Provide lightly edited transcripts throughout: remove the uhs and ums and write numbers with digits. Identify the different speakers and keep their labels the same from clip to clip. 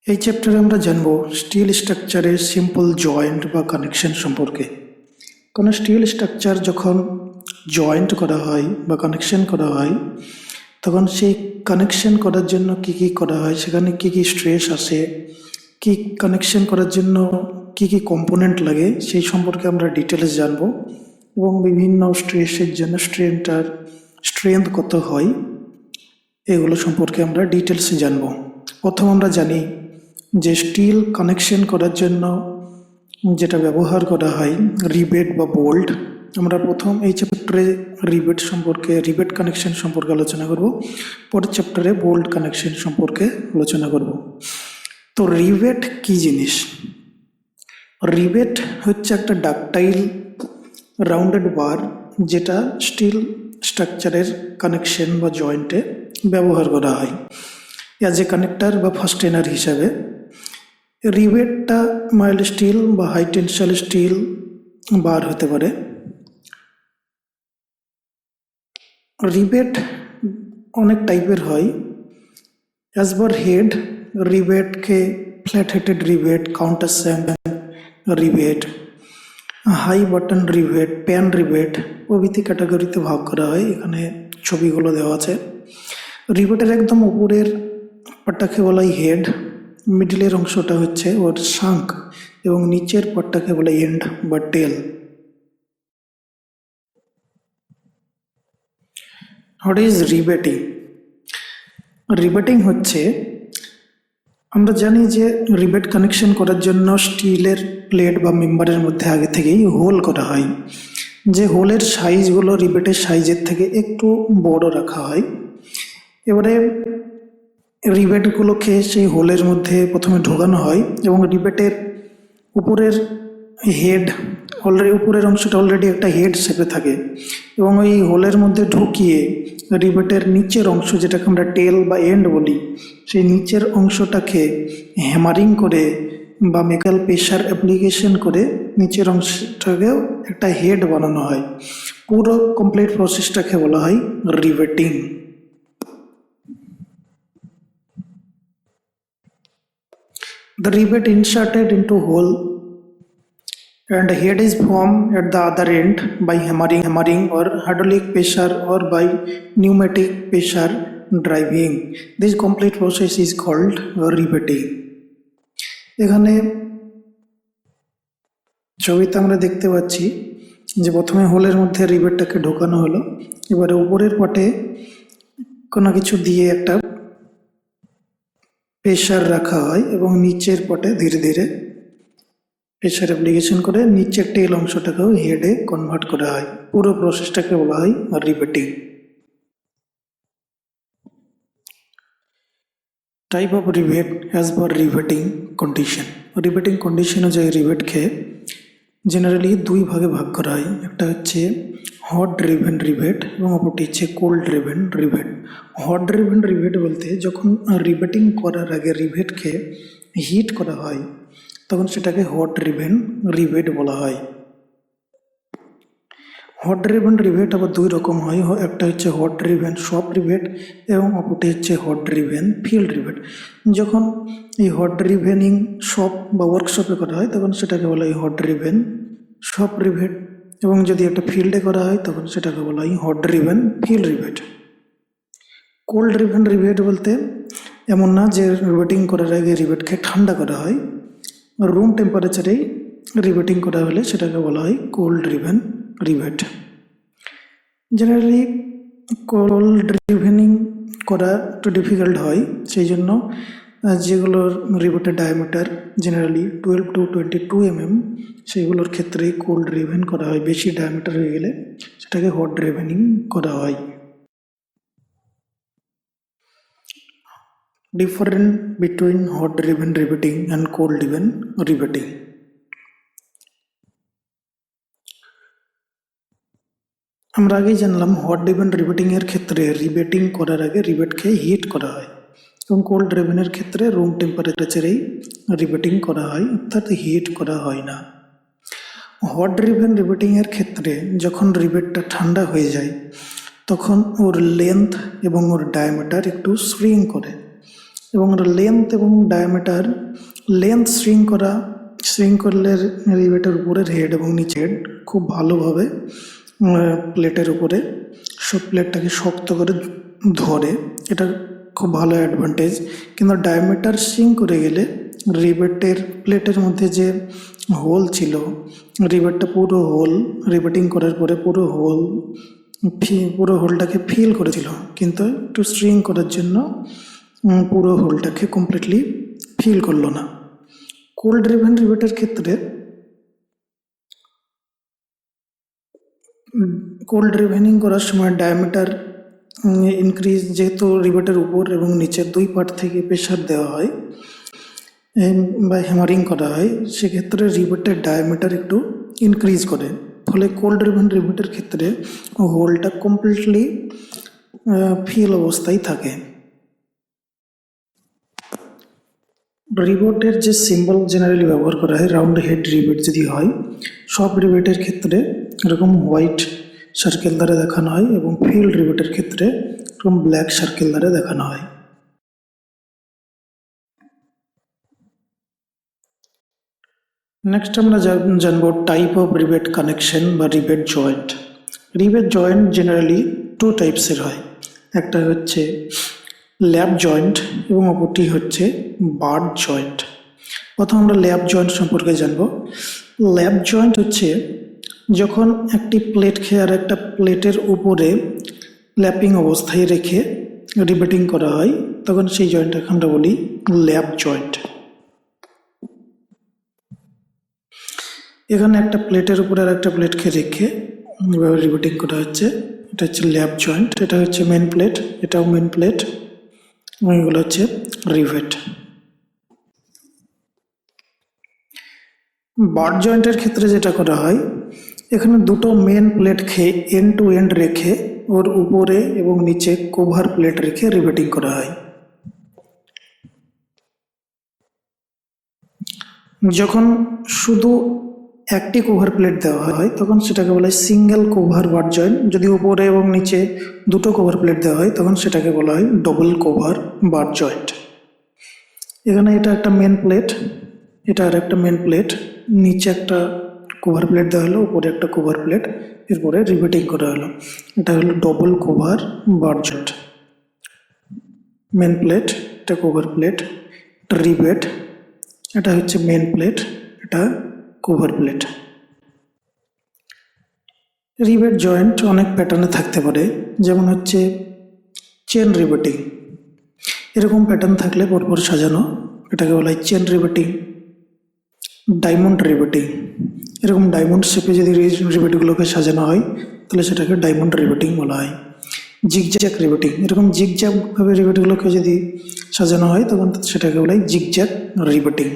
Speaker 1: এই চ্যাপ্টারে আমরা জানব স্টিল স্ট্রাকচারের সিম্পল জয়েন্ট বা কানেকশন সম্পর্কে। কোনো স্টিল স্ট্রাকচার যখন জয়েন্ট করা হয় বা কানেকশন করা হয়, তখন সেই কানেকশন করার জন্য কি কি করা হয়, সেখানে কি কি স্ট্রেস আসে, কি কানেকশন করার জন্য কি কি কম্পোনেন্ট লাগে, সেই সম্পর্কে আমরা ডিটেলস জানব। এবং বিভিন্ন স্ট্রেসের জন্য স্ট্রেংথ কত হয়, এগুলো সম্পর্কে আমরা ডিটেলসে জানব। প্রথম আমরা জানি যে স্টিল কানেকশন করার জন্য যেটা ব্যবহার করা হয় রিবেট বা বোল্ট। আমরা প্রথম এই চ্যাপ্টারে রিবেট কানেকশন সম্পর্কে আলোচনা করব, পরের চ্যাপ্টারে বোল্ট কানেকশন সম্পর্কে আলোচনা করব। তো রিবেট কি জিনিস? রিবেট হচ্ছে একটা ডাকটাইল রাউন্ডেড বার, যেটা স্টিল স্ট্রাকচারের কানেকশন বা জয়েন্টে ব্যবহার করা হয় অ্যাজ এ কানেক্টর বা ফাস্টেনার হিসাবে। রিবেটটা মাইল্ড স্টিল বা হাই টেনসাইল স্টিল বার হতে পারে। রিবেট অনেক টাইপের হয় অ্যাজ পার হেড। রিবেটকে flat headed rivet, countersunk rivet, high button rivet, pan rivet প্রভৃতি ক্যাটাগরিতে ভাগ করা হয়। এখানে ছবিগুলো দেওয়া আছে। রিবেটের একদম উপরের পার্টটাকে বলা হয় হেড, মিডিলের অংশটা হচ্ছে ওর শাঙ্ক এবং নিচের পার্টটাকে বলে এন্ড বা টেল। What is রিবেটিং? রিবেটিং হচ্ছে, আমরা জানি যে রিবেট কানেকশন করার জন্য স্টিলের প্লেট বা মেম্বারের মধ্যে আগে থেকেই হোল করা হয়। যে হোলের সাইজগুলো রিবেটের সাইজের থেকে একটু বড় রাখা হয়। এবারে রিবেটগুলোকে সেই হোলের মধ্যে প্রথমে ঢোকানো হয় এবং রিবেটের উপরের হেড উপরের অংশটা অলরেডি একটা হেড শেপে থাকে এবং ওই হোলের মধ্যে ঢুকিয়ে রিবেটের নিচের অংশ, যেটাকে আমরা টেল বা এন্ড বলি, সেই নিচের অংশটাকে হ্যামারিং করে বা মেকাল প্রেশার অ্যাপ্লিকেশন করে নিচের অংশটাকেও একটা হেড বানানো হয়। পুরো কমপ্লিট প্রসেসটাকে বলা হয় রিবেটিং। The rivet inserted into hole and head is formed at the other end by hammering or hydraulic pressure or by pneumatic pressure driving. This complete process is called riveting. এখানে ছবিতে আমরা দেখতে পাচ্ছি যে প্রথমে হোলের মধ্যে রিবেটটাকে ঢোকানো হলো। এবারে উপরের পাটে কোনো কিছু দিয়ে একটা প্রেশার রাখা হয় এবং নিচের পাটে ধীরে ধীরে প্রেশার অ্যাপ্লিকেশন করে নিচের টেল অংশটাকেও হেডে কনভার্ট করা হয়। পুরো প্রসেসটাকে বলা হয় riveting. Type of rivet as per riveting condition. Riveting condition অনুযায়ী রিভেটকে জেনারেলি দুই ভাগে ভাগ করা হয়। একটা হচ্ছে হট ড্রিভেন রিভেট এবং অপরটি হচ্ছে cold driven rivet. Hot driven rivet বলতে যখন রিভেটিং করার আগে রিভেটকে হিট করা হয়, তখন সেটাকে হট ড্রিভেন রিভেট বলা হয়। হট ড্রিভেন রিভেট আবার দুই রকম হয়। একটা হচ্ছে হট ড্রিভেন শপ রিভেট এবং অপরটি হচ্ছে হট ড্রিভেন ফিল্ড রিভেট। যখন এই হট ড্রিভেনিং শপ বা ওয়ার্কশপে করা হয়, তখন সেটাকে বলা হয় হট ড্রিভেন শপ রিভেট, এবং যদি একটা ফিল্ডে করা হয় তখন সেটাকে বলা হয় hot driven field rivet. Cold driven rivet বলতে এমন না যে রিভেটিং করার আগে রিভেটকে ঠান্ডা করা হয়, রুম টেম্পারেচারেই রিভেটিং করা হলে সেটাকে বলা হয় cold driven rivet. Generally cold driving করা একটু ডিফিকাল্ট হয়, সেই জন্য যেগুলোর রিভেটের ডায়ামিটার জেনারেলি 12 to 22 mm, সেগুলোর ক্ষেত্রে কোল্ড ড্রিভেন করা হয়। বেশি ডায়ামিটার হয়ে গেলে সেটাকে হট ড্রিভেনিং করা হয়। Different between hot driven riveting and cold driven riveting. আমরা আগেই জানলাম হট ড্রিভেন রিভেটিং এর ক্ষেত্রে রিভেটিং করার আগে রিভেটকে হিট করা হয় এবং কোল্ড ড্রিভেনের ক্ষেত্রে রুম টেম্পারেচারেই রিভেটিং করা হয়, অর্থাৎ হিট করা হয় না। হট ড্রিভেন রিভেটিং এর ক্ষেত্রে যখন রিভেটটা ঠান্ডা হয়ে যায়, তখন ওর লেন্থ এবং ওর ডায়ামিটার একটু শ্রিঙ্ক করে এবং লেন্থ এবং ডায়ামিটার, লেন্থ শ্রিঙ্ক করলে রিবেটের উপরের হেড এবং নিচে হেড খুব ভালোভাবে প্লেটের উপরে প্লেটটাকে শক্ত করে ধরে, এটা খুব ভালো অ্যাডভান্টেজ। কিন্তু ডায়ামিটার শ্রিঙ্ক করে গেলে রিবেটের প্লেটের মধ্যে যে হোল ছিল, রিবেটটা পুরো হোল রিবেটিং করার পরে পুরো হোলটাকে ফিল করেছিল, কিন্তু একটু শ্রিঙ্ক করার জন্য পুরো হোলটাকে কমপ্লিটলি ফিল করলো না। কোল্ড ড্রিভেন রিবেটের ক্ষেত্রে কোল্ড ড্রিভেনিং করার সময় ডায়ামিটার ইনক্রিজ, যেহেতু রিবেটের উপর এবং নিচের দুই পার্ট থেকে প্রেশার দেওয়া হয় বা হ্যামারিং করা হয়, সেক্ষেত্রে রিবেটের ডায়ামিটার একটু ইনক্রিজ করে, ফলে কোল্ড ড্রিভেন রিবেটের ক্ষেত্রে হোলটা কমপ্লিটলি ফিল অবস্থায় থাকে। রিবেটের যে সিম্বল জেনারেলি ব্যবহার করা হয়, রাউন্ড হেড রিবেট যদি হয়, সব রিবেটের ক্ষেত্রে এরকম হোয়াইট সার্কেল দ্বারা দেখানো হয় এবং ফিল্ড রিবেটের ক্ষেত্রে এরকম ব্ল্যাক সার্কেল দ্বারা দেখানো হয়। নেক্সট আমরা জানবো টাইপ অফ রিবেট কানেকশন বা rivet joint. Rivet joint generally two টাইপসের হয়, একটা হচ্ছে ল্যাপ জয়েন্ট এবং অপরটি হচ্ছে বার্ড জয়েন্ট। প্রথম আমরা ল্যাপ জয়েন্ট সম্পর্কে জানব। ল্যাপ জয়েন্ট হচ্ছে যখন একটি প্লেটকে আর একটা প্লেটের উপরে ল্যাপিং অবস্থায় রেখে রিবেটিং করা হয়, তখন সেই জয়েন্টটাকে আমরা বলি ল্যাপ জয়েন্ট। এখানে একটা প্লেটের উপরে আর একটা প্লেটকে রেখে এভাবে রিবেটিং করা হচ্ছে, এটা হচ্ছে ল্যাপ জয়েন্ট। এটা হচ্ছে মেন প্লেট, এটাও মেন প্লেট, এবং এগুলো হচ্ছে রিভেট। বার্ড জয়েন্টের ক্ষেত্রে যেটা করা হয়, এখানে দুটো মেন প্লেটকে এন্ড টু এন্ড রেখে ওর উপরে এবং নিচে কভার প্লেট রেখে রিবেটিং করা হয়। যখন শুধু একটি কভার প্লেট দেওয়া হয় তখন সেটাকে বলা হয় সিঙ্গেল কভার বার্ড জয়েন্ট। যদি উপরে এবং নিচে দুটো কভার প্লেট দেওয়া হয় তখন সেটাকে বলা হয় ডবল কভার বার্ড জয়েন্ট। এখানে এটা একটা মেন প্লেট, এটা আর একটা মেন প্লেট, নিচে একটা কভার প্লেট দেওয়া হলো, উপরে একটা কভার প্লেট, এরপরে রিবেটিং করা হলো, এটা হলো double cover butt joint. Main plate, এটা কভার প্লেট, এটা রিবেট, এটা হচ্ছে মেন প্লেট, এটা কভার প্লেট। রিবেট জয়েন্ট অনেক প্যাটার্নে থাকতে পারে, যেমন হচ্ছে চেন রিবেটিং, এরকম প্যাটার্ন থাকলে পরপর সাজানো, এটাকে বলা হয় চেন রিবেটিং। ডায়মন্ড রিবেটিং, এরকম ডায়মন্ড শেপে যদি রিবেটগুলোকে সাজানো হয় তাহলে সেটাকে ডায়মন্ড রিবেটিং বলা হয়। জিগজ্যাগ রিবেটিং, এরকম জিগজ্যাগ ভাবে রিবেটগুলোকে যদি সাজানো হয় তখন সেটাকে বলা হয় জিগজ্যাগ রিবেটিং।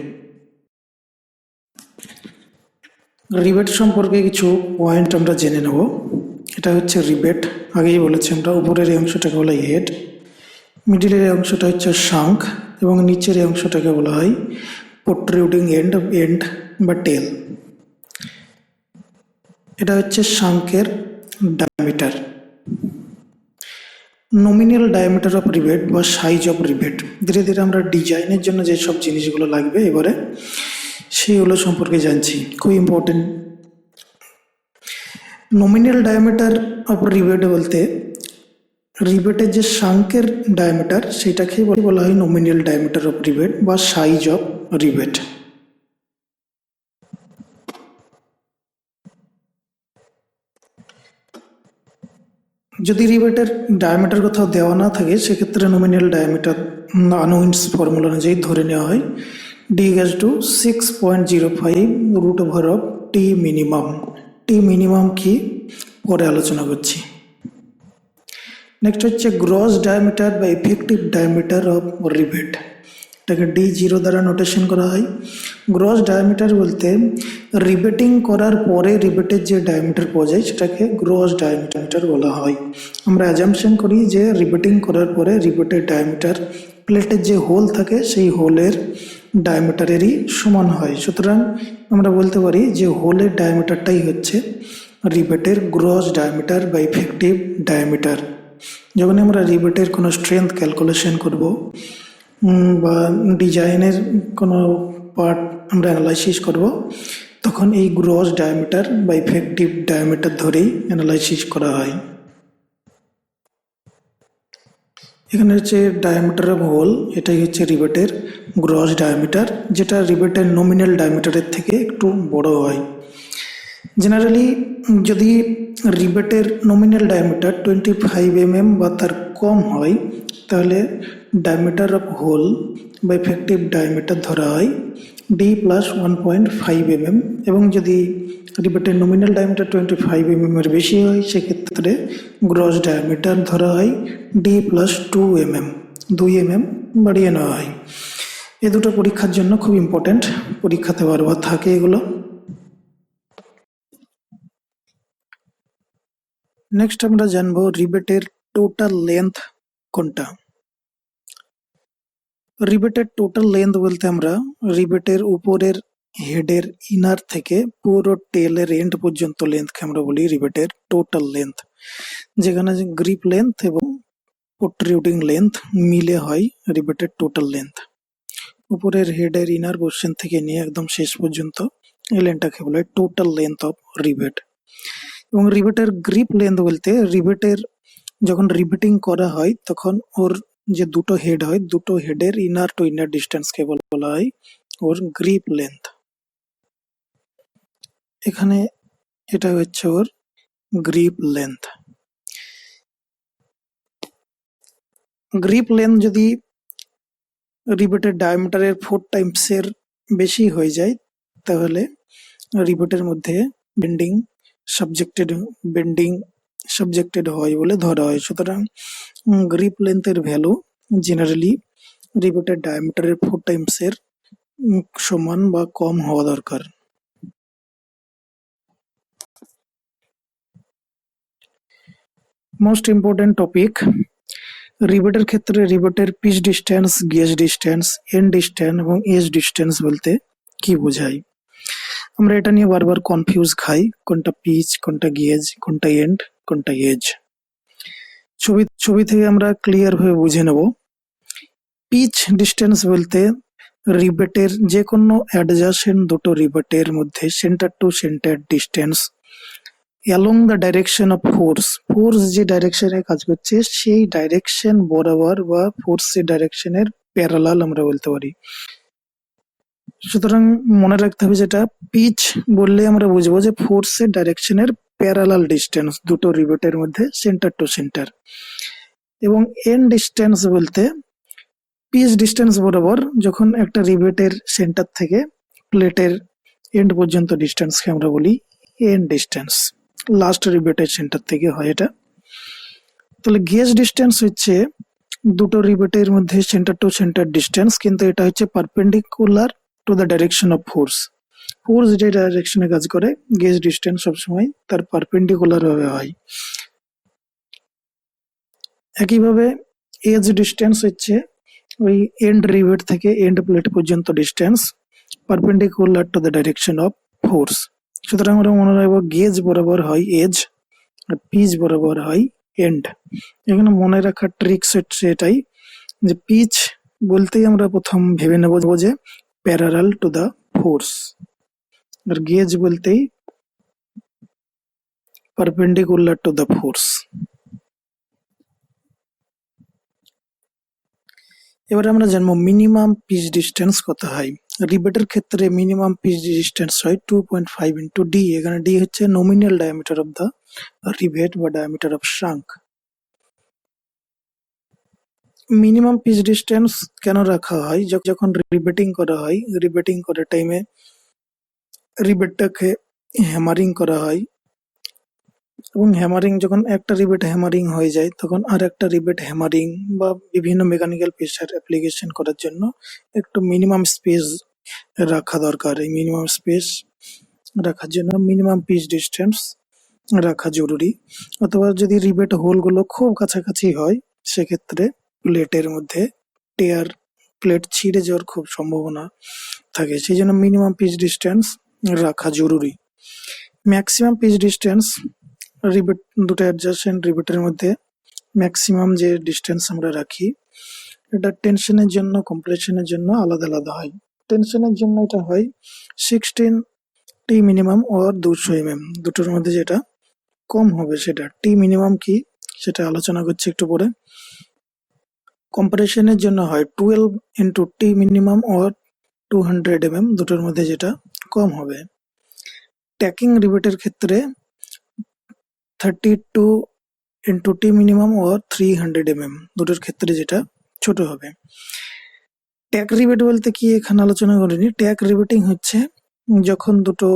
Speaker 1: রিবেট সম্পর্কে কিছু পয়েন্ট আমরা জেনে নেব। এটা হচ্ছে রিবেট, আগেই বলেছি আমরা, উপরের এই অংশটাকে বলা হয় হেড, মিডিলের এই অংশটা হচ্ছে শাঙ্ক এবং নিচের এই অংশটাকে বলা হয় প্রোট্রুডিং এন্ড বা টেল। এটা হচ্ছে শাঙ্কের diameter. Nominal diameter of rivet বা সাইজ অফ রিবেট, ধীরে ধীরে আমরা ডিজাইনের জন্য যেসব জিনিসগুলো লাগবে এবারে সেইগুলো সম্পর্কে জানছি, খুব important. Nominal diameter of rebate বলতে রিবেটের যে শাঙ্কের ডায়ামিটার সেটাকে বলা হয় নমিনাল ডায়ামিটার অফ রিবেট বা সাইজ অফ রিবেট। যদি রিবেটের ডায়ামিটার কোথাও দেওয়া না থাকে সেক্ষেত্রে নমিনাল ডায়ামিটার আনউইন্স ফর্মুলা অনুযায়ী ধরে নেওয়া হয় D=6.05 root over of t minimum. T minimum কি পরে আলোচনা করছি। নেক্সট হচ্ছে গ্রস ডায়ামিটার বা ইফেক্টিভ ডায়ামিটার অফ রিবেট, এটাকে D0 দ্বারা নোটেশন করা হয়। গ্রস ডায়ামিটার বলতে রিবেটিং করার পরে রিবেটের যে ডায়ামিটার পাওয়া যায় সেটাকে গ্রস ডায়ামিটার বলা হয়। আমরা অ্যাজাম্পশন করি যে রিবেটিং করার পরে রিবেটের ডায়ামিটার প্লেটের যে হোল থাকে সেই হোলের ডায়ামিটারেরই সমান হয়, সুতরাং আমরা বলতে পারি যে হোলের ডায়ামিটারটাই হচ্ছে রিবেটের গ্রস ডায়ামিটার বা ইফেক্টিভ ডায়ামিটার। যখন আমরা রিবেটের কোনো স্ট্রেংথ ক্যালকুলেশন করব বা ডিজাইনের কোনো পার্ট আমরা অ্যানালাইসিস করব, তখন এই গ্রস ডায়ামিটার বা ইফেক্টিভ ডায়ামিটার ধরেই অ্যানালাইসিস করা হয়। এখানে হচ্ছে ডায়ামিটার অফ হোল, এটাই হচ্ছে রিবেটের গ্রস ডায়ামিটার, যেটা রিবেটের নমিনাল ডায়ামিটারের থেকে একটু বড় হয়। জেনারেলি যদি রিবেটের নমিনাল ডায়ামিটার 25 mm বা তার কম হয়, তাহলে ডায়ামিটার অফ হোল বা ইফেক্টিভ ডায়ামিটার ধরা হয় ডি প্লাস 1.5 mm, এবং যদি রিবেটের নমিনাল ডায়ামিটার 25 mm এর বেশি হয়, সেক্ষেত্রে গ্রস ডায়ামিটার ধরা হয় ডি প্লাস 2 mm, 2 mm বাড়িয়ে নেওয়া হয়। এ দুটো পরীক্ষার জন্য খুব ইম্পর্টেন্ট, পরীক্ষাতে বারবার থাকে এগুলো। নেক্সট আমরা জানবো রিবেটের টোটাল লেন্থ কোনটা। রিবেটের টোটাল লেন্থ বলতে আমরা রিবেটের উপরের হেডের ইনার থেকে পুরো টেলের এন্ড পর্যন্ত লেন্থকে আমরা বলি রিবেটের টোটাল লেন্থ, যেখানে গ্রিপ লেন্থ এবং প্রোট্রুডিং লেন্থ মিলে হয় রিবেটের টোটাল লেন্থ। উপরের হেডের ইনার পোর্শন থেকে নিয়ে একদম শেষ পর্যন্ত এই লেন্থটাকে বলে টোটাল লেন্থ অফ রিবেট। এবং রিবেটের গ্রিপ লেন্থ বলতে রিবেটের যখন রিবেটিং করা হয় তখন ওর যে দুটো হেড হয়, দুটো হেডের ইনার টু ইনার ডিস্টেন্সকে বলা হয় ওর গ্রিপ লেন্থ। এখানে এটা হচ্ছে ওর গ্রিপ লেন্থ। গ্রিপ লেন্থ যদি রিবেটের ডায়ামিটারের 4 টাইমসের বেশি হয়ে যায়, তাহলে রিবেটের মধ্যে বেন্ডিং সাবজেক্টেড হয় বলে ধরা হয়। সুতরাং গ্রিপ লেন্থের ভ্যালু জেনারেলি রিবেটের ডায়ামিটারের 4 টাইমসের সমান বা কম হওয়া দরকার। মোস্ট ইম্পর্টেন্ট টপিক, রিবেটের ক্ষেত্রে রিবেটের pitch distance, gauge distance, end distance এবং এজ ডিস্টেন্স বলতে কি বোঝায়। আমরা এটা নিয়ে বারবার কনফিউজ খাই, কোনটা পিচ, কোনটা গেজ, কোনটা এন্ড, কোনটা এজ। ছবি থেকে আমরা ক্লিয়ার ভাবে বুঝে নেব। পিচ ডিস্টেন্স বলতে রিবেটের যে কোনো অ্যাডজাসেন্ট দুটো রিবেটের মধ্যে centre to centre distance along the direction of force যে ডাইরেকশনে কাজ করছে সেই ডাইরেকশন বরাবর বা ফোর্সের ডাইরেকশনের প্যারালাল আমরা বলতে পারি। সুতরাং মনে রাখতে হবে, যেটা পিচ বললে আমরা বুঝবো যে ফোর্সের ডাইরেকশনের প্যারালাল ডিস্টেন্স দুটো রিবেটের মধ্যে সেন্টার টু সেন্টার। এবং এন্ড ডিস্টেন্স বলতে পিচ ডিস্টেন্স বরাবর যখন একটা রিবেটের সেন্টার থেকে প্লেটের এন্ড পর্যন্ত ডিস্টেন্সকে আমরা বলি এন্ড ডিস্টেন্স, লাস্ট রিবেটের সেন্টার থেকে হয় এটা। তাহলে গেজ ডিস্টেন্স হচ্ছে দুটো রিবেটের মধ্যে সেন্টার টু সেন্টার ডিস্টেন্স, কিন্তু এটা হচ্ছে perpendicular to the direction of force যে ডাইরেকশনে কাজ করে, গেজ ডিস্টেন্স সবসময় তার পারপেন্ডিকুলার ভাবে হয়। একইভাবে এজ ডিস্টেন্স হচ্ছে ওই এন্ড রিবেট থেকে এন্ড প্লেট পর্যন্ত distance perpendicular to the direction of force. সুতরাং আমরা মনে রাখবো গেজ বরাবর হয় এজ আর পিচ বরাবর হয় এন্ড। এখানে মনে রাখার ট্রিক্স হচ্ছে এটাই যে পিচ বলতেই আমরা প্রথম ভেবে নেব যে প্যারালাল টু দ্য ফোর্স, আর গেজ বলতেই পারপেন্ডিকুলার টু দ্য ফোর্স। এবারে আমরা জানবো মিনিমাম পিচ ডিস্টেন্স কত হয়। রিবেটের ক্ষেত্রে মিনিমাম পিচ ডিস্টেন্স হয় 2.5 ইন্টু ডি। এখানে ডি হচ্ছে nominal diameter of the rivet বা diameter of shank. Minimum pitch distance কেন রাখা হয়? যখন রিবেটিং করা হয়, রিবেটিং করার টাইমে রিবেটটাকে হ্যামারিং করা হয়, এবং হ্যামারিং যখন একটা রিবেট হ্যামারিং হয়ে যায় তখন আর একটা রিবেট হ্যামারিং বা বিভিন্ন মেকানিক্যাল প্রেসার অ্যাপ্লিকেশন করার জন্য একটু মিনিমাম স্পেস রাখা দরকার। এই মিনিমাম স্পেস রাখার জন্য মিনিমাম পিচ ডিস্টেন্স রাখা জরুরি। অথবা যদি রিবেট হোলগুলো খুব কাছাকাছি হয়, সেক্ষেত্রে প্লেটের মধ্যে প্লেট ছিঁড়ে যাওয়ার খুব সম্ভাবনা থাকে, সেই জন্য মিনিমাম পিচ ডিস্টেন্স রাখা জরুরি। ম্যাক্সিমাম পিচ ডিস্টেন্স রিবেট দুটো অ্যাডজাসেন্ট রিবেটের মধ্যে ম্যাক্সিমাম যে ডিস্টেন্স আমরা রাখি এটা টেনশনের জন্য কম্প্রেশনের জন্য আলাদা আলাদা হয়। টেনশনের জন্য এটা হয় 16 টি মিনিমাম ওর 200 mm, দুটোর মধ্যে যেটা কম হবে সেটা। টি মিনিমাম কি সেটা আলোচনা করছি একটু পরে। কম্প্রেশনের জন্য হয় 12 ইন্টু টি মিনিমাম ওর 200 mm, দুটোর মধ্যে যেটা কম হবে। ট্যাকিং রিবেটের ক্ষেত্রে 32 ইন্টু টি মিনিমাম ওর 300 mm, দুটোর ক্ষেত্রে যেটা ছোট হবে। ট্যাক রিবেট বলতে কি এখানে আলোচনা করিনি। ট্যাক রিবেটিং হচ্ছে যখন দুটো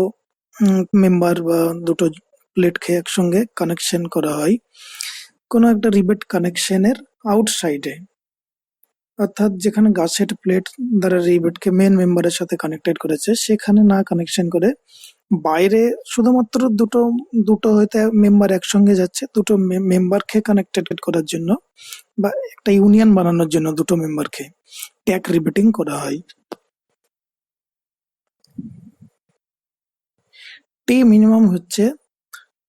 Speaker 1: মেম্বার বা দুটো প্লেটকে একসঙ্গে কানেকশন করা হয় কোনো একটা রিবেট কানেকশনের আউটসাইডে, অর্থাৎ যেখানে গাছের প্লেট দ্বারা রিবেটকে মেন মেম্বারের সাথে কানেক্টেড করেছে সেখানে না কানেকশন করে বাইরে শুধুমাত্র দুটো হয়তো মেম্বার একসঙ্গে যাচ্ছে, দুটো মেম্বারকে কানেক্টেড করার জন্য বা একটা ইউনিয়ন বানানোর জন্য দুটো মেম্বারকে ট্যাক রিবেটিং করা হয়। টি মিনিমাম হচ্ছে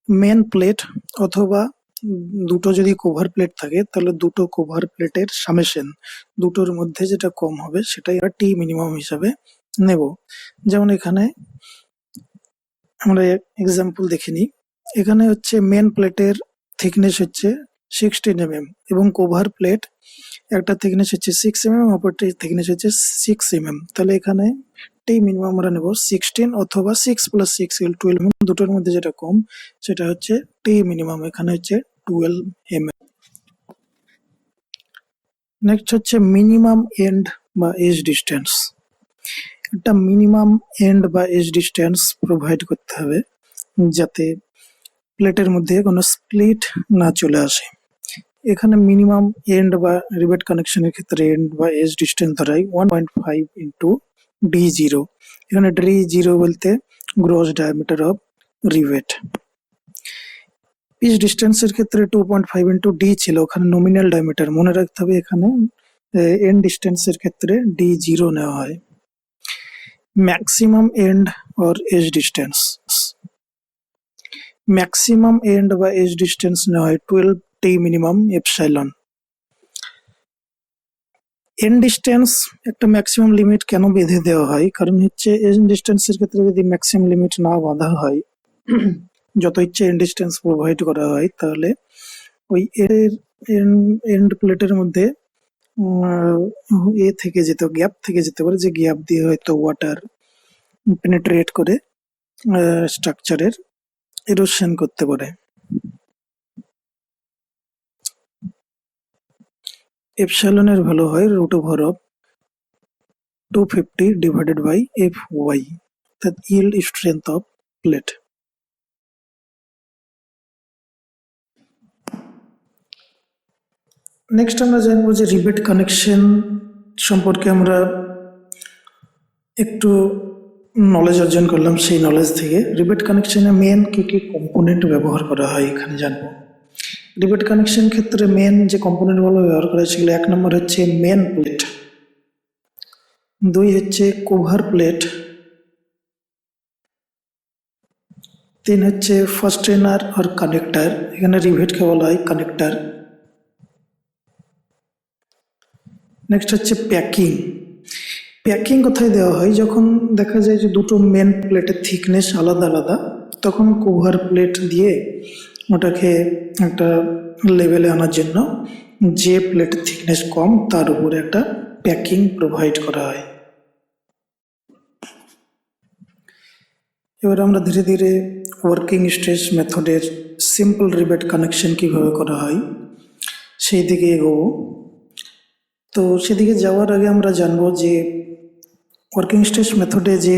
Speaker 1: মেন প্লেট অথবা দুটো যদি কভার প্লেট থাকে তাহলে দুটো কভার প্লেটের সামেশন, দুটোর মধ্যে যেটা কম হবে সেটাই আমরা টি মিনিমাম হিসাবে নেব। যেমন এখানে আমরা এক্সাম্পল দেখে নিই। এখানে হচ্ছে মেন প্লেটের থিকনেস হচ্ছে 16 mm এবং কভার প্লেট একটা থিকনেস হচ্ছে 6 mm, অপরটির থিকনেস হচ্ছে 6 mm। তাহলে এখানে টি মিনিমাম আমরা নেব 16 অথবা 6 + 6 = 12 mm, দুটোর মধ্যে যেটা কম সেটা হচ্ছে টি মিনিমাম, এখানে হচ্ছে 12 mm। নেক্সট হচ্ছে মিনিমাম এন্ড বা এজ ডিস্টেন্স। একটা মিনিমাম এন্ড বা এজ ডিস্টেন্স প্রোভাইড করতে হবে যাতে প্লেটের মধ্যে কোনো স্প্লিট না চলে আসে। এখানে মিনিমাম এন্ড বা রিবেট কানেকশনের ক্ষেত্রে এন্ড বা এজ ডিস্টেন্স ধরাই 1.5 ইন্টু D0। এখানে D0 বলতে gross diameter of rivet. Pitch ডিস্টেন্সের ক্ষেত্রে 2.5 ইন্টু D ছিল, ওখানে নমিনাল ডায়ামিটার মনে রাখতে হবে। এখানে এন্ড ডিস্টেন্সের ক্ষেত্রে D0 নেওয়া হয়। Maximum end or edge distance, maximum end বা এজ ডিস্টেন্স নেওয়া হয় 12 t minimum epsilon. End distance একটা ম্যাক্সিমাম লিমিট কেন বেঁধে দেওয়া হয়, কারণ হচ্ছে এন্ড ডিস্টেন্সের ক্ষেত্রে যদি ম্যাক্সিমাম লিমিট না বাঁধা হয় যত ইচ্ছে এন্ড ডিস্টেন্স প্রোভাইড করা হয় তাহলে ওই এন্ড প্লেটের মধ্যে গ্যাপ থেকে যেতে পারে, যে গ্যাপ দিয়ে হয়তো ওয়াটার পেনিট্রেট করে স্ট্রাকচারের এরোশন করতে পারে। এপসাইলনের ভ্যালু হয় √250 ডিভাইডেড বাই Fy, অর্থাৎ yield strength of plate. Next আমরা জানবো যে রিবেট কানেকশন সম্পর্কে আমরা একটু নলেজ অর্জন করলাম। সেই নলেজ থেকে রিবেট কানেকশনে মেন কি কি কম্পোনেন্ট ব্যবহার করা হয় এখানে জানবো। রিবেট কানেকশন ক্ষেত্রে মেন যে কম্পোনেন্টগুলো ব্যবহার করা হয় সেগুলো 1 নম্বর হচ্ছে মেন প্লেট, 2 হচ্ছে কভার প্লেট, 3 হচ্ছে ফাস্টেনার আর কানেক্টার, এখানে রিভেটকে বলা হয় কানেক্টার। নেক্সট হচ্ছে প্যাকিং। প্যাকিং কোথায় দেওয়া হয়, যখন দেখা যায় যে দুটো মেন প্লেটের থিকনেস আলাদা আলাদা তখন কভার প্লেট দিয়ে ওটাকে একটা লেভেলে আনার জন্য যে প্লেটের থিকনেস কম তার উপরে একটা প্যাকিং প্রোভাইড করা হয়। এবার আমরা ধীরে ধীরে ওয়ার্কিং স্ট্রেস মেথডের সিম্পল রিবেট কানেকশন কিভাবে করা হয় সেই দিকে এগোবো। তো সেদিকে যাওয়ার আগে আমরা জানবো যে ওয়ার্কিং স্ট্রেস মেথডে যে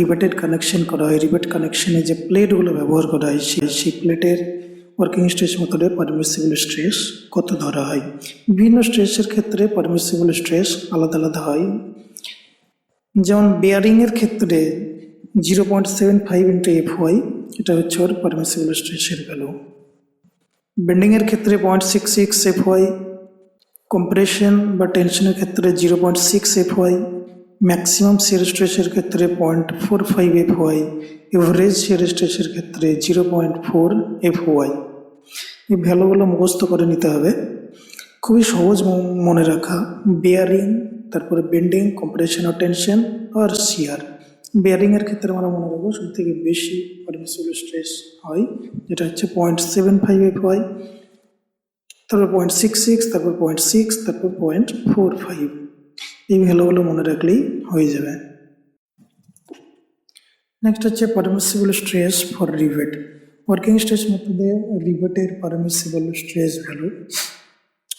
Speaker 1: রিবেটেড কানেকশন করা হয়, রিবেট কানেকশনে যে প্লেটগুলো ব্যবহার করা হয় সেই প্লেটের ওয়ার্কিং স্ট্রেস মেথডে পারমিসিবল স্ট্রেস কত ধরা হয়। বিভিন্ন স্ট্রেসের ক্ষেত্রে পারমিসিবল স্ট্রেস আলাদা আলাদা হয়। যেমন বেয়ারিংয়ের ক্ষেত্রে 0.75 ইন্টু Fy, এটা হচ্ছে ওর পারমিসিবল স্ট্রেসের ভ্যালু। বেন্ডিংয়ের ক্ষেত্রে 0.66 Fy, কম্প্রেশন বা টেনশনের ক্ষেত্রে 0.6 Fy, ম্যাক্সিমাম শিয়ার স্ট্রেসের ক্ষেত্রে 0.45 Fy, এভারেজ শিয়ার স্ট্রেসের ক্ষেত্রে 0.4 Fy। এই ভ্যালুগুলো মুখস্থ করে নিতে হবে। খুবই সহজ মনে রাখা। বেয়ারিং, তারপরে বেন্ডিং, কম্প্রেশন ও টেনশন আর শিয়ার। বেয়ারিং এর ক্ষেত্রে আমরা মনে রাখবো সব থেকে বেশি পারমিসিবল স্ট্রেস হয়, যেটা হচ্ছে 0.75 FY, তারপর 0.66, তারপর 0.6, তারপর 0.45। এই ভ্যালুগুলো মনে রাখলেই হয়ে যাবে। নেক্সট হচ্ছে permissible stress for rivet. Working stress মেথডে রিভেটের পারমিসিবল স্ট্রেস ভ্যালু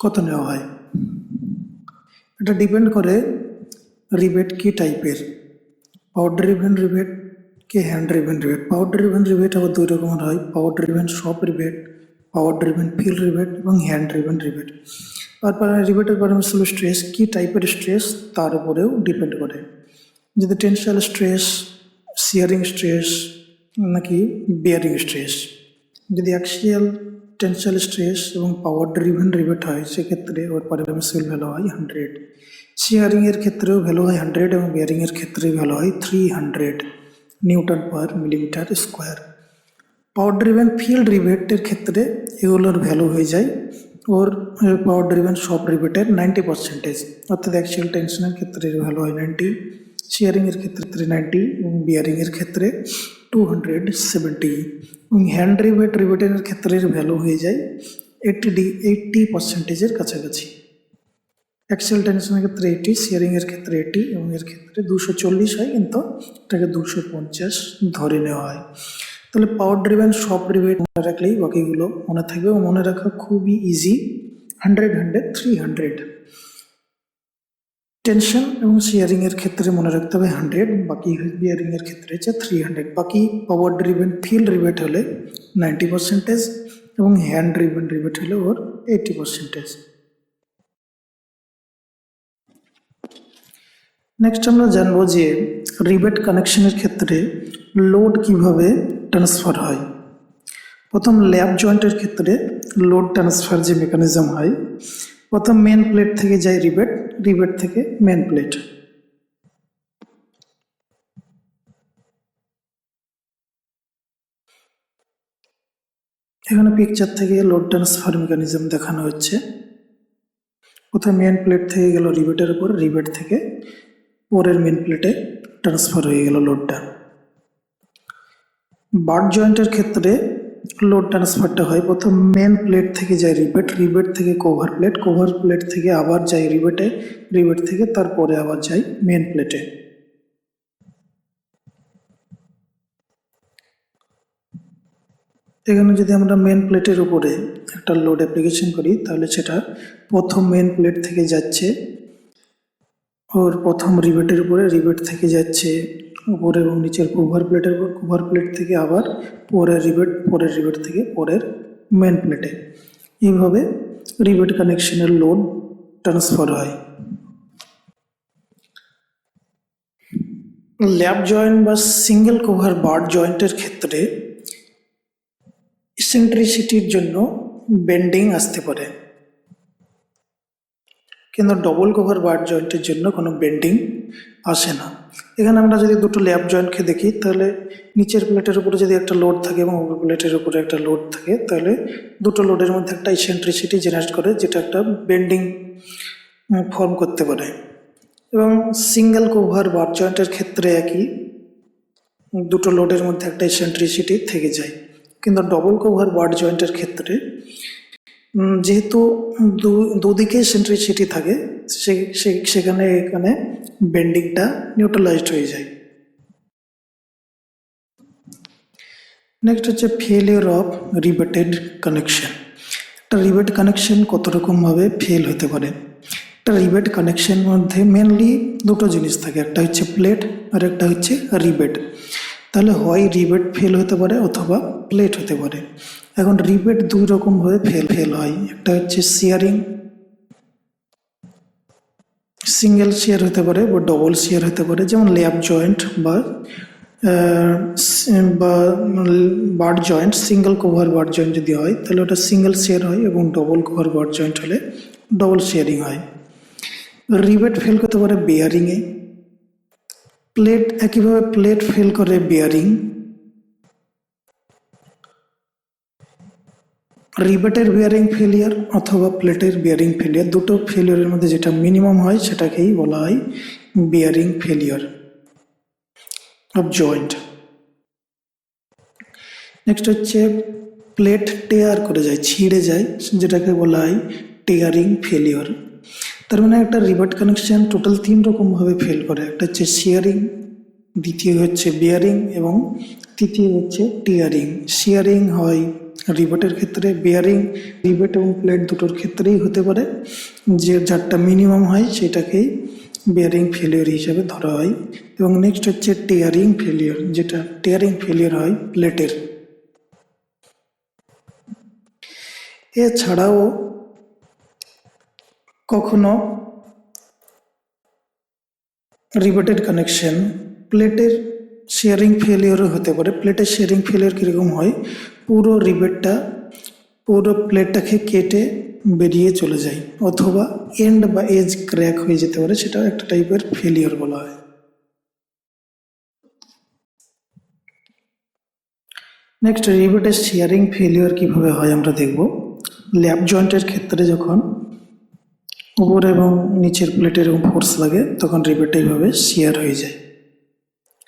Speaker 1: কত নেওয়া হয়? এটা ডিপেন্ড করে রিভেট কি টাইপের। পাওয়ার ড্রিভেন রিভেট কি হ্যান্ড ড্রিভেন রিভেট। পাওয়ার ড্রিভেন রিভেট আবার দুই রকমের হয়: পাওয়ার ড্রিভেন শপ রিভেট, পাওয়ার ড্রিভেন ফিল্ড রিভেট এবং হ্যান্ড ড্রিভেন রিভেট। আর রিভেটের পারমিসিবল স্ট্রেস কি টাইপের স্ট্রেস তার উপরেও ডিপেন্ড করে। যদি টেনশাল স্ট্রেস, শিয়ারিং স্ট্রেস নাকি বিয়ারিং স্ট্রেস। যদি অ্যাক্সিয়াল টেনশাল স্ট্রেস এবং পাওয়ার ড্রিভেন রিভেট হয় সেক্ষেত্রে ওর পারমিসিবল ভ্যালু হয় 100। শিয়ারিং এর ক্ষেত্রেও ভ্যালু হয় 100 এবং বিয়ারিং এর ক্ষেত্রে ভ্যালু হয় 300 নিউটন পার মিলিমিটার স্কোয়ার। পাওয়ার ড্রিভেন ফিল্ড রিভেটের ক্ষেত্রে এগুলোর ভ্যালু হয়ে যায় ওর পাওয়ার ড্রিভেন শপ রিভেটের 90%, অর্থাৎ অ্যাক্সিয়াল টেনশনের ক্ষেত্রে ভ্যালু হয় 90, শিয়ারিং এর ক্ষেত্রে 390 এবং বিয়ারিং এর ক্ষেত্রে 270 এবং হ্যান্ড রিভেটের ক্ষেত্রে ভ্যালু হয়ে যায় 80%-এর কাছাকাছি। অ্যাক্সিয়াল টেনশনের ক্ষেত্রে 80, শিয়ারিং এর ক্ষেত্রে 80 এবং এর ক্ষেত্রে 240 হয়, কিন্তু এটাকে 250 ধরে নেওয়া হয়। তাহলে পাওয়ার ড্রিভেন শপ রিভেট মনে রাখলেই বাকিগুলো মনে থাকবে ও মনে রাখা খুবই ইজি। 100, 100, 300। টেনশন এবং শিয়ারিং এর ক্ষেত্রে মনে রাখতে হবে 100, বাকি বিয়ারিং এর ক্ষেত্রে হচ্ছে 300। বাকি পাওয়ার ড্রিভেন ফিল্ড রিভেট হলে 90% এবং হ্যান্ড ড্রিভেন রিভেট হলে ওর 80%। নেক্সট আমরা জানবো যে রিভেট কানেকশনের ক্ষেত্রে লোড কিভাবে ট্রান্সফার হয়। প্রথম ল্যাপ জয়েন্টের ক্ষেত্রে লোড ট্রান্সফার যে মেকানিজম হয়, প্রথম মেন প্লেট থেকে যায় রিভেট, রিভেট থেকে মেন প্লেট। এখানে পিকচার থেকে লোড ট্রান্সফার মেকানিজম দেখানো হচ্ছে। প্রথম মেন প্লেট থেকে গেল রিভেটের উপর, রিভেট থেকে পরের মেন প্লেটে ট্রান্সফার হয়ে গেল লোডটা। বাট জয়েন্টের ক্ষেত্রে লোড ট্রান্সফারটা হয় প্রথম মেন প্লেট থেকে যায় রিভেট, রিভেট থেকে কভার প্লেট, কভার প্লেট থেকে আবার যায় রিভেটে, রিভেট থেকে তারপরে আবার যায় মেন প্লেটে। এখানে যদি আমরা মেন প্লেটের উপরে একটা লোড অ্যাপ্লিকেশন করি তাহলে সেটা প্রথম মেন প্লেট থেকে যাচ্ছে ওর প্রথম রিভেটের উপরে, রিভেট থেকে যাচ্ছে উপরে এবং নিচের কভার প্লেটের উপর, কভার প্লেট থেকে আবার পরের রিভেট থেকে পরের মেন প্লেটে। এইভাবে রিভেট কানেকশনের লোড ট্রান্সফার হয়। ল্যাপ জয়েন্ট বা সিঙ্গেল কভার বার জয়েন্টের ক্ষেত্রে ইসেন্ট্রিসিটির জন্য বেন্ডিং আসতে পারে, কিন্তু ডবল কভার বার জয়েন্টের জন্য কোনো বেন্ডিং আসে না। এখানে আমরা যদি দুটো ল্যাপ জয়েন্টকে দেখি তাহলে নিচের প্লেটের উপরে যদি একটা লোড থাকে এবং উপর প্লেটের উপরে একটা লোড থাকে তাহলে দুটো লোডের মধ্যে একটা ইসেন্ট্রিসিটি জেনারেট করে, যেটা একটা বেন্ডিং ফর্ম করতে পারে। এবং সিঙ্গেল কভার বার জয়েন্টের ক্ষেত্রে একই, দুটো লোডের মধ্যে একটা ইসেন্ট্রিসিটি থেকে যায়। কিন্তু ডবল কভার বার জয়েন্টের ক্ষেত্রে যেহেতু দুদিকে সেন্ট্রিসিটি থাকে সেখানে এখানে বেন্ডিংটা নিউট্রালাইজড হয়ে যায়। নেক্সট হচ্ছে ফেলিওর অফ রিভেটেড কানেকশন। একটা রিভেট কানেকশন কত রকমভাবে ফেল হতে পারে। একটা রিভেট কানেকশন মধ্যে মেনলি দুটো জিনিস থাকে, একটা হচ্ছে প্লেট আর একটা হচ্ছে রিভেট। তাহলে হয় রিভেট ফেল হতে পারে অথবা প্লেট হতে পারে। এখন রিভেট দুই রকমভাবে ফেল হয়, একটা হচ্ছে শিয়ারিং, সিঙ্গেল শিয়ার হতে পারে বা ডবল শিয়ার হতে পারে, যেমন ল্যাপ জয়েন্ট বা বার জয়েন্ট। সিঙ্গেল কভার বার জয়েন্ট যদি হয় তাহলে ওটা সিঙ্গেল শিয়ার হয় এবং ডবল কভার বার জয়েন্ট হলে ডবল শিয়ারিং হয়। রিভেট ফেল করতে পারে বেয়ারিংয়ে, প্লেট একইভাবে প্লেট ফেল করে বেয়ারিং, রিবেটের বিয়ারিং ফেলিয়ার অথবা প্লেটের বিয়ারিং ফেলিয়ার, দুটো ফেলিয়ারের মধ্যে যেটা মিনিমাম হয় সেটাকেই বলা হয় bearing failure of joint. Next হচ্ছে প্লেট টেয়ার করে যায়, ছিঁড়ে যায়, যেটাকে বলা হয় টেয়ারিং ফেলিয়ার। তার মানে একটা রিবেট কানেকশন টোটাল 3 রকমভাবে ফেল করে। একটা হচ্ছে শিয়ারিং, দ্বিতীয় হচ্ছে বিয়ারিং এবং তৃতীয় হচ্ছে টিয়ারিং। শিয়ারিং হয় রিবেটের ক্ষেত্রে, বিয়ারিং রিবেট এবং প্লেট দুটোর ক্ষেত্রেই হতে পারে। যে যারটা মিনিমাম হয় সেটাকেই বিয়ারিং ফেলিয়ার হিসেবে ধরা হয়। এবং নেক্সট হচ্ছে টিয়ারিং ফেলিয়ার, যেটা টিয়ারিং ফেলিয়ার হয় প্লেটের। এছাড়াও কখনো রিবেটেড কানেকশন প্লেটের শেয়ারিং ফেলিয়ারও হতে পারে। প্লেটের শেয়ারিং ফেলিয়ার কীরকম হয়, পুরো রিবেটটা পুরো প্লেটটাকে কেটে বেরিয়ে চলে যায়, অথবা এন্ড বা এজ ক্র্যাক হয়ে যেতে পারে, সেটাও একটা টাইপের ফেলিয়ার বলা হয়। নেক্সট রিবেটের শেয়ারিং ফেলিয়ার কিভাবে হয় আমরা দেখব। ল্যাপ জয়েন্টের ক্ষেত্রে যখন উপর এবং নিচের প্লেটের ফোর্স লাগে তখন রিবেট এইভাবে শেয়ার হয়ে যায়।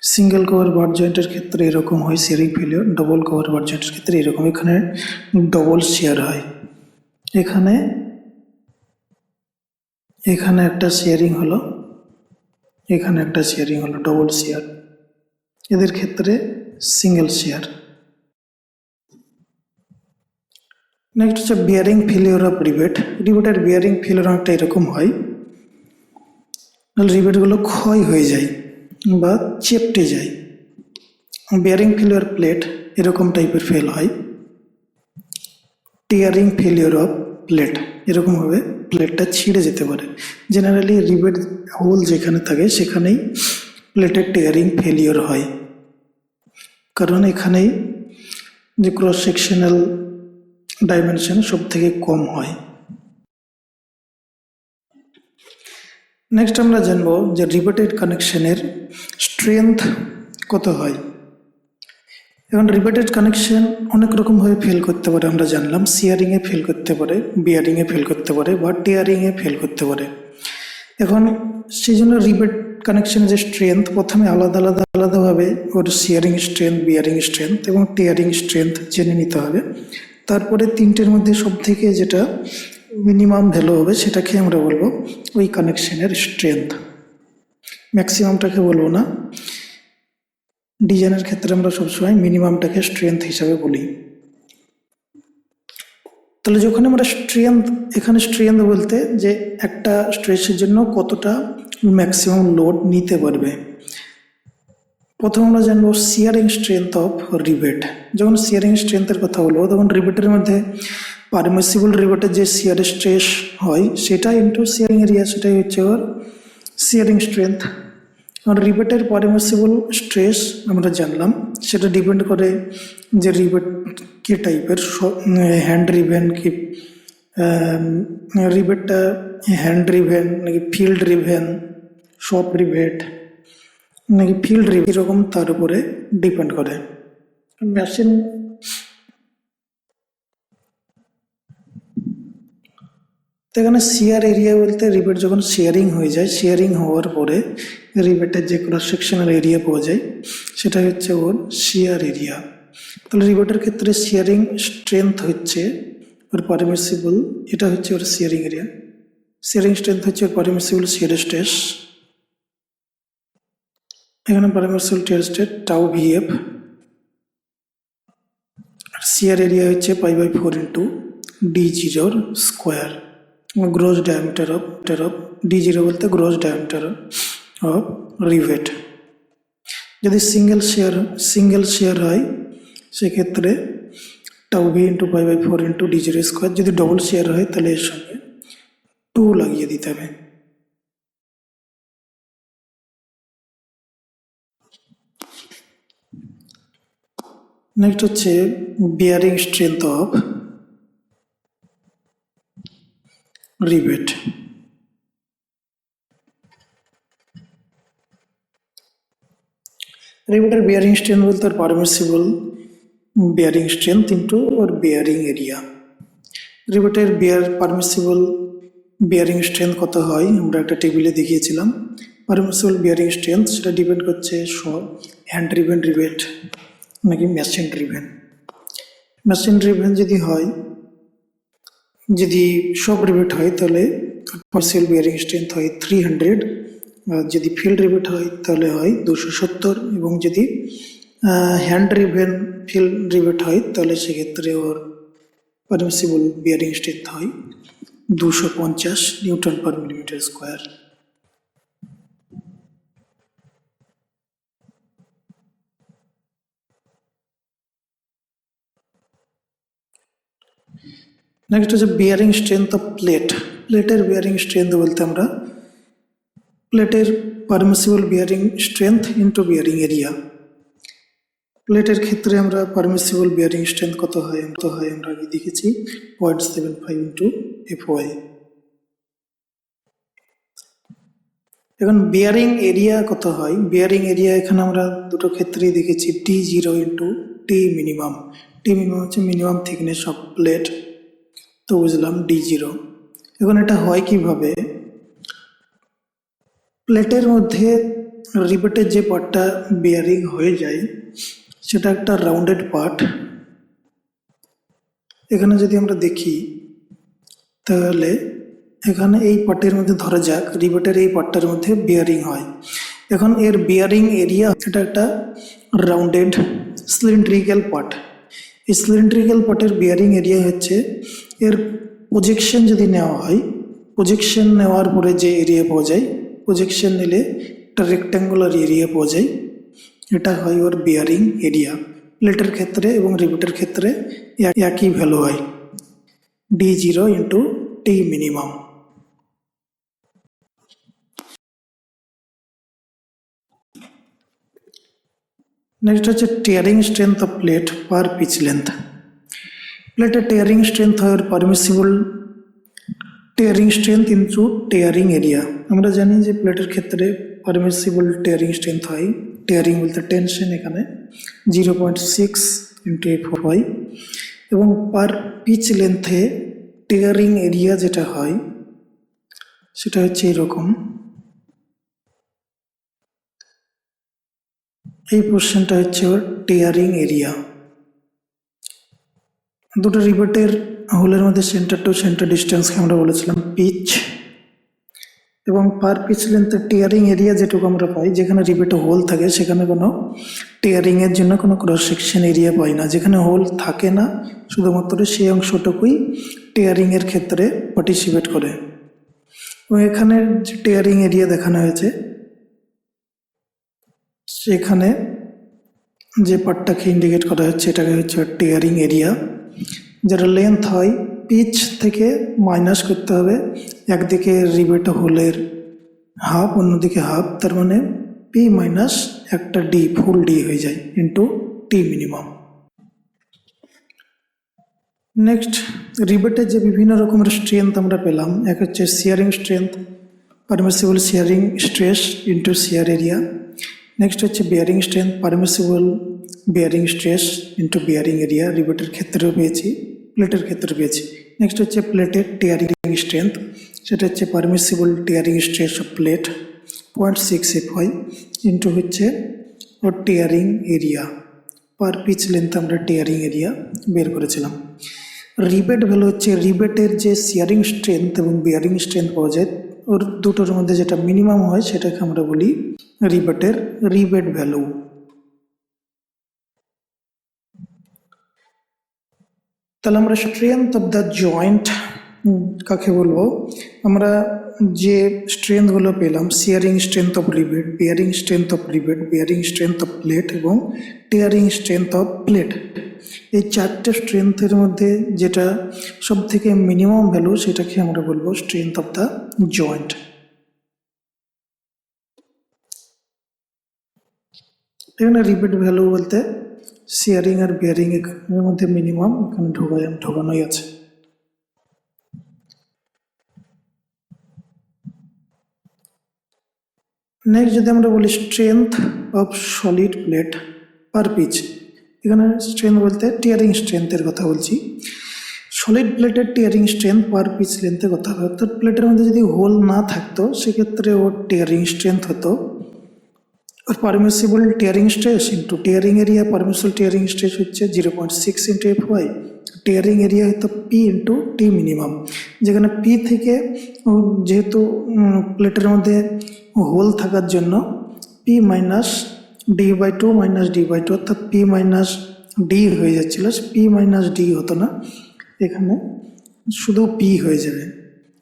Speaker 1: সিঙ্গেল কভার বার জয়েন্টের ক্ষেত্রে এরকম হয় শেয়ারিং ফেলিয়ার, ডবল কভার বার জয়েন্টের ক্ষেত্রে এরকম, এখানে ডবল শেয়ার হয়। এখানে এখানে একটা শেয়ারিং হলো, এখানে একটা শেয়ারিং হলো, ডবল শেয়ার। এদের ক্ষেত্রে সিঙ্গেল শেয়ার। নেক্সট হচ্ছে বিয়ারিং ফেলিয়ার অফ রিবেট। রিবেটের বিয়ারিং ফেলিয়ার অনেকটা এরকম হয়, রিবেটগুলো ক্ষয় হয়ে যায় বা চেপটে যায়। বিয়ারিং ফেলিয়ার প্লেট এরকম টাইপের ফেল হয়। টিয়ারিং ফেলিয়ার অফ প্লেট এরকমভাবে প্লেটটা ছিঁড়ে যেতে পারে। জেনারেলি রিবেট হোল যেখানে থাকে সেখানেই প্লেটের টিয়ারিং ফেলিয়ার হয়, কারণ এখানেই যে ক্রস সেকশনাল ডাইমেনশন সব থেকে কম হয়। নেক্সট আমরা জানবো যে রিবেটেড কানেকশনের স্ট্রেংথ কত হয়। এখন রিবেটেড কানেকশন অনেক রকমভাবে ফেল করতে পারে, আমরা জানলাম শিয়ারিংয়ে ফেল করতে পারে, বিয়ারিংয়ে ফেল করতে পারে বা টিয়ারিংয়ে ফেল করতে পারে। এখন সেই জন্য রিবেট কানেকশনের যে স্ট্রেংথ প্রথমে আলাদা আলাদা আলাদাভাবে ওর শিয়ারিং স্ট্রেংথ, বিয়ারিং স্ট্রেংথ এবং টিয়ারিং স্ট্রেংথ জেনে নিতে হবে। তারপরে তিনটের মধ্যে সব থেকে যেটা মিনিমাম ভ্যালু হবে সেটাকে আমরা বলবো ওই কানেকশনের স্ট্রেংথ। ম্যাক্সিমামটাকে বলবো না, ডিজাইনের ক্ষেত্রে আমরা সবসময় মিনিমামটাকে স্ট্রেংথ হিসাবে বলি। তাহলে যখন আমরা স্ট্রেংথ, এখানে স্ট্রেংথ বলতে যে একটা স্ট্রেসের জন্য কতটা ম্যাক্সিমাম লোড নিতে পারবে। প্রথম আমরা জানবো শিয়ারিং স্ট্রেংথ অফ রিবেট। যখন শিয়ারিং স্ট্রেংথের কথা বলবো তখন রিবেটের মধ্যে পারমিসিবল রিবেটের যে শিয়ার স্ট্রেস হয় সেটা ইন্টু শিয়ারিং এরিয়া, সেটাই হচ্ছে ওর শিয়ারিং স্ট্রেংথ। আর রিবেটের পারমিসিবল স্ট্রেস আমরা জানলাম, সেটা ডিপেন্ড করে যে রিবেট কি টাইপের, হ্যান্ড রিভেন কি রিবেটটা হ্যান্ড রিভেন নাকি ফিল্ড রিভেন, শপ রিভেট নাকি ফিল্ড রিভেন, এরকম তার উপরে ডিপেন্ড করে। মেশিন এখানে শিয়ার এরিয়া বলতে রিবেট যখন শেয়ারিং হয়ে যায়, শেয়ারিং হওয়ার পরে রিবেটের যে ক্রস সেকশনাল এরিয়া পাওয়া যায় সেটা হচ্ছে ওর শিয়ার এরিয়া। তাহলে রিবেটের ক্ষেত্রে শিয়ারিং স্ট্রেংথ হচ্ছে ওর পারমিসিবল, এটা হচ্ছে ওর শিয়ারিং এরিয়া। শিয়ারিং স্ট্রেংথ হচ্ছে ওর পারমিসিবল শিয়ার স্ট্রেস, এখানে permissible shear stress tau VF. আর শিয়ার এরিয়া হচ্ছে π/4 into d0 square, gross diameter of d0 বলতে গ্রোস ডায়ামিটার অফ রিভেট। যদি সিঙ্গেল শেয়ার হয় সেক্ষেত্রে tau V into π/4 into d0 square. যদি ডবল শেয়ার হয় তাহলে এর সঙ্গে 2 লাগিয়ে দিতে হবে। নেক্সট হচ্ছে বিয়ারিং স্ট্রেংথ অফ রিবেট। রিবেটের বিয়ারিং স্ট্রেংথ বলতে ওর পারমিসিবল বিয়ারিং স্ট্রেংথ ইন্টু ওর বিয়ারিং এরিয়া। রিবেটের পারমিসিবল বিয়ারিং স্ট্রেংথ কত হয় আমরা একটা টেবিলে দেখিয়েছিলাম। পারমিসিবল বিয়ারিং স্ট্রেংথ সেটা ডিপেন্ড করছে সব হ্যান্ড ড্রিভেন রিবেট নাকি মেশিন ড্রিভেন। মেশিন ড্রিভেন যদি সব রিবেট হয় তাহলে পারমিসিবল বিয়ারিং স্ট্রেংথ হয় 300, আর যদি ফিল্ড রিবেট হয় তাহলে হয় 270, এবং যদি হ্যান্ড ড্রিভেন ফিল্ড রিবেট হয় তাহলে সেক্ষেত্রে ওর পারমিসিবল বিয়ারিং স্ট্রেংথ হয় 250 নিউটন পার মিলিমিটার স্কোয়ার। নেক্সট হচ্ছে বিয়ারিং স্ট্রেংথ অফ প্লেটের বিয়ারিং স্ট্রেংথ বলতে আমরা প্লেটের permissible bearing strength into bearing area. প্লেটের ক্ষেত্রে আমরা পারমিসিবল বিয়ারিং স্ট্রেংথ কত হয় আমরা আগে দেখেছি 0.75 ইন্টু FY। এখন বিয়ারিং এরিয়া কত হয়, বিয়ারিং এরিয়া এখানে আমরা দুটো ক্ষেত্রেই দেখেছি T0 into T minimum. T minimum হচ্ছে মিনিমাম থিকনেস অফ প্লেট, তো বুঝলাম D0। এখন এটা হয় কিভাবে, প্লেটের মধ্যে রিবেটের যে পার্টটা বিয়ারিং হয়ে যায় সেটা একটা রাউন্ডেড পার্ট। এখানে যদি আমরা দেখি তাহলে এখানে এই পার্টের মধ্যে ধরা যাক রিবেটের এই পার্টটার মধ্যে বিয়ারিং হয়। এখন এর বিয়ারিং এরিয়া এটা একটা রাউন্ডেড সিলিন্ড্রিক্যাল পার্ট। এই সিলিন্ড্রিক্যাল পার্টের বিয়ারিং এরিয়া হচ্ছে এর প্রজেকশন যদি নেওয়া হয়, প্রজেকশন নেওয়ার পরে যে এরিয়া পাওয়া যায়, প্রজেকশন নিলে একটা রেক্ট্যাঙ্গুলার এরিয়া পাওয়া যায়, এটা হয় ওর বিয়ারিং এরিয়া। প্লেটের ক্ষেত্রে এবং রিবেটের ক্ষেত্রে একই ভ্যালু হয় D0 into T minimum. Next হচ্ছে tearing strength of plate per pitch length. প্লেটের টিয়ারিং স্ট্রেংথ হয় ওর permissible tearing strength into tearing area. আমরা জানি যে প্লেটের ক্ষেত্রে পারমিসিবল টিয়ারিং স্ট্রেংথ হয়, টিয়ারিং বলতে টেনশন এখানে 0.6 ইন্টু FY, এবং পার পিচ লেন্থে টিয়ারিং এরিয়া যেটা হয় সেটা হচ্ছে এরকম। এই পোর্শনটা হচ্ছে ওর টিয়ারিং এরিয়া। দুটো রিবেটের হোলের মধ্যে সেন্টার টু সেন্টার ডিস্টেন্সকে আমরা বলেছিলাম পিচ, এবং পার পিচ লেন্থের টিয়ারিং এরিয়া যেটুকু আমরা পাই, যেখানে রিবেটে হোল থাকে সেখানে কোনো টিয়ারিংয়ের জন্য কোনো ক্রস সেকশন এরিয়া পাই না। যেখানে হোল থাকে না শুধুমাত্র সেই অংশটুকুই টিয়ারিংয়ের ক্ষেত্রে পার্টিসিপেট করে। এবং এখানে যে টিয়ারিং এরিয়া দেখানো হয়েছে সেখানে যে পার্টটাকে ইন্ডিকেট করা হচ্ছে এটাকে হচ্ছে টিয়ারিং এরিয়া, যেটা লেন্থ হয় পিচ থেকে মাইনাস করতে হবে একদিকে রিবেট হোলের হাফ অন্যদিকে হাফ, তার মানে পি মাইনাস একটা ডি ফুল ডি হয়ে যায় ইন্টু টি মিনিমাম। নেক্সট রিবেটের যে বিভিন্ন রকমের স্ট্রেংথ আমরা পেলাম, এক হচ্ছে shearing strength, permissible shearing stress into shear area. Next হচ্ছে bearing strength, permissible bearing stress into bearing area, রিবেটের ক্ষেত্রেও পেয়েছি প্লেটের ক্ষেত্রে পেয়েছি। নেক্সট হচ্ছে প্লেটের টিয়ারিং স্ট্রেংথ, সেটা হচ্ছে permissible tearing stress of plate 0.6 FY into হচ্ছে ওর টিয়ারিং এরিয়া। পার পিচ লেন্থ আমরা টিয়ারিং এরিয়া বের করেছিলাম। রিবেট ভ্যালু হচ্ছে রিবেটের যে শিয়ারিং স্ট্রেংথ এবং বিয়ারিং স্ট্রেংথ পাওয়া যায় ওর দুটোর মধ্যে যেটা মিনিমাম হয় সেটাকে আমরা বলি রিবেটের রিবেট ভ্যালু। তাহলে আমরা স্ট্রেংথ অফ দ্য জয়েন্ট কাকে বলবো, আমরা যে স্ট্রেংথগুলো পেলাম শিয়ারিং strength of rivet, bearing strength of rivet, bearing strength of plate এবং টিয়ারিং স্ট্রেংথ অফ প্লেট, এই চারটে স্ট্রেংথের মধ্যে যেটা সব থেকে মিনিমাম ভ্যালু সেটাকে আমরা বলবো স্ট্রেংথ অফ দ্য জয়েন্ট। এখানে রিবেট ভ্যালু বলতে শিয়ারিং আর বিয়ারিং এর মধ্যে মিনিমাম এখানে ঢোকানোই আছে। নেক্সট যদি আমরা বলি strength of solid plate per pitch, এখানে স্ট্রেংথ বলতে টিয়ারিং স্ট্রেংথের কথা বলছি। সলিড প্লেটের টিয়ারিং স্ট্রেংথ পার পিচ লেন্থে কথা হবে, অর্থাৎ প্লেটের মধ্যে যদি হোল না থাকতো সেক্ষেত্রে ওর টিয়ারিং স্ট্রেংথ হতো আর permissible tearing stress into tearing area, permissible tearing stress হচ্ছে 0.6 ইন্টু FY, টিয়ারিং এরিয়া হতো পি ইন্টু টি মিনিমাম, যেখানে পি থেকে যেহেতু প্লেটের মধ্যে হোল থাকার জন্য P minus D/2 minus D/2 অর্থাৎ পি মাইনাস ডি হয়ে যাচ্ছিল, পি মাইনাস ডি হতো না, এখানে শুধু পি হয়ে যাবে।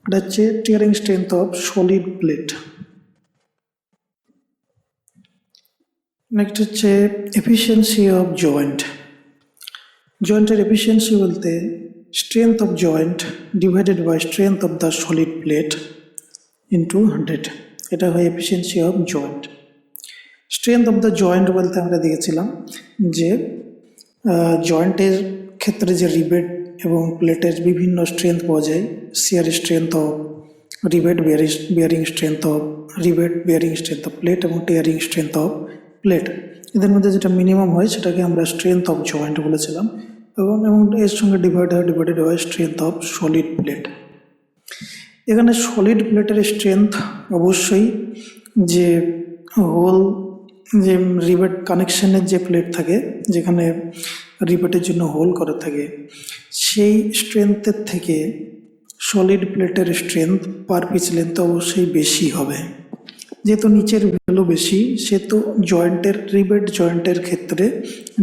Speaker 1: এটা হচ্ছে tearing strength of solid plate. Next হচ্ছে এফিসিয়েন্সি অফ জয়েন্ট। জয়েন্টের এফিসিয়েন্সি বলতে strength of joint divided by strength of the solid plate into 100, এটা হয় efficiency of joint. Strength of the joint বলতে আমরা দেখেছিলাম যে জয়েন্টের ক্ষেত্রে যে রিবেট এবং প্লেটের বিভিন্ন স্ট্রেংথ পাওয়া যায়, shear strength of rivet, bearing strength of rivet, bearing strength of plate এবং টিয়ারিং স্ট্রেংথ অফ প্লেট, এদের মধ্যে যেটা মিনিমাম হয় সেটাকে আমরা স্ট্রেংথ অফ জয়েন্ট বলেছিলাম, এবং এর সঙ্গে ডিভাইডেড হয় স্ট্রেংথ অফ সলিড প্লেট। এখানে সলিড প্লেটের স্ট্রেংথ অবশ্যই যে হোল যে রিবেট কানেকশনের যে প্লেট থাকে, যেখানে রিবেটের জন্য হোল করা থাকে, সেই স্ট্রেংথের থেকে সলিড প্লেটের স্ট্রেংথ পার পিচ লেন্থ অবশ্যই বেশি হবে। যেহেতু নিচের ভ্যালু বেশি, সেহেতু জয়েন্টের রিবেট জয়েন্টের ক্ষেত্রে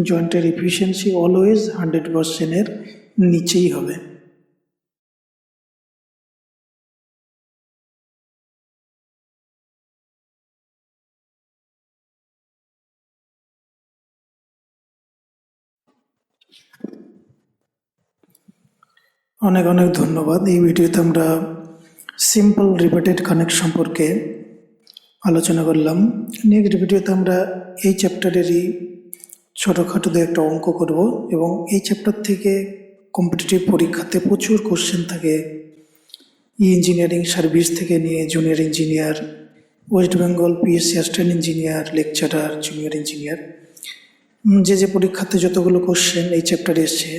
Speaker 1: জয়েন্টের এফিসিয়েন্সি অলওয়েজ 100% নিচেই হবে। অনেক অনেক ধন্যবাদ। এই ভিডিওতে আমরা সিম্পল রিবেটেড কানেক্ট সম্পর্কে আলোচনা করলাম। নেক্সট ভিডিওতে আমরা এই চ্যাপ্টারেরই ছোটোখাটো একটা অঙ্ক করব, এবং এই চ্যাপ্টার থেকে কম্পিটিটিভ পরীক্ষাতে প্রচুর কোশ্চেন থাকে। ইঞ্জিনিয়ারিং সার্ভিস থেকে নিয়ে junior engineer, West Bengal PSC assistant engineer, lecturer, junior engineer, যে পরীক্ষাতে যতগুলো কোশ্চেন এই চ্যাপ্টারে এসছে,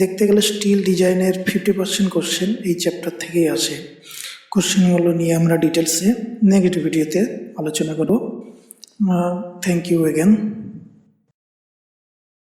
Speaker 1: দেখতে গেলে স্টিল ডিজাইনের 50% কোশ্চেন এই চ্যাপ্টার থেকেই আসে। কোশ্চেনগুলো নিয়ে আমরা ডিটেলসে নেক্সট ভিডিওতে আলোচনা করব। Thank you again.